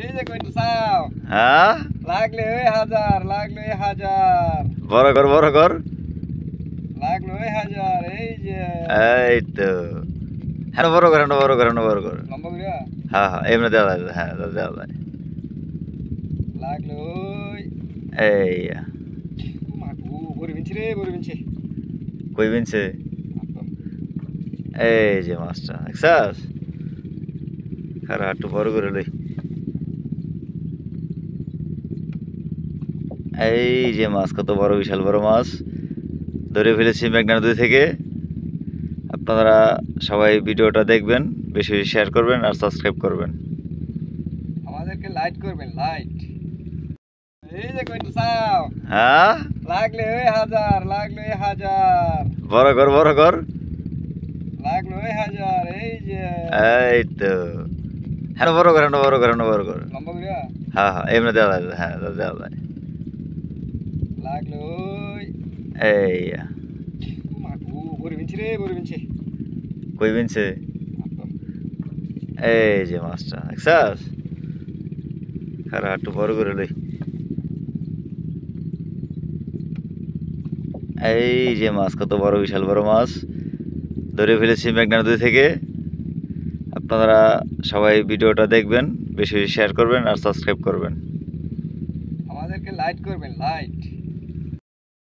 এই যে কইতো চাও হ্যাঁ লাগলে ওই হাজার লাগলে ওই হাজার বড় কর বড় কর। লাগলে ওই হাজার এই যে এই তো হ্যাঁ বড় কর বড় কর বড় কর। লম্বা করিয়া হ্যাঁ হ্যাঁ এমনি দেওয়া যায়, হ্যাঁ দেওয়া যায়। লাগলে ওই এই মাগু বড় বিনছি রে বড় বিনছি কই বিনছে? এই যে মাছটা দেখছাস, খারা একটু বড় করে লই। এই যে মাছ, কত বড়, বিশাল বড় মাছ ধরে ফেলেছি মেঘনা নদী থেকে। আপনারা সবাই ভিডিওটা দেখবেন, বেশি বেশি শেয়ার করবেন আর সাবস্ক্রাইব করবেন। আমাদেরকে লাইট করবেন লাইট। এই যে কইতো চাও হ্যাঁ লাগলে ওই হাজার লাগলে ওই হাজার বড় কর বড় কর। লাগলে ওই হাজার এই যে এই তো হ্যাঁ বড় কর বড় কর বড় কর। লম্বা করিয়া হ্যাঁ হ্যাঁ এমনি দেওয়া যায়, হ্যাঁ দেওয়া যায়। লাগলে ওই এই মাগু বড় বিনছি রে বড় বিনছি কই বিনছে? এই যে মাছটা দেখছাস, খারা একটু বড় করে লই। এই যে মাছ, কত বড়, বিশাল বড় মাছ ধরে ফেলেছি মেঘনা নদী থেকে। আপনারা সবাই ভিডিওটা দেখবেন, বেশি বেশি শেয়ার করবেন আর সাবস্ক্রাইব করবেন। আমাদেরকে লাইট করবেন লাইট।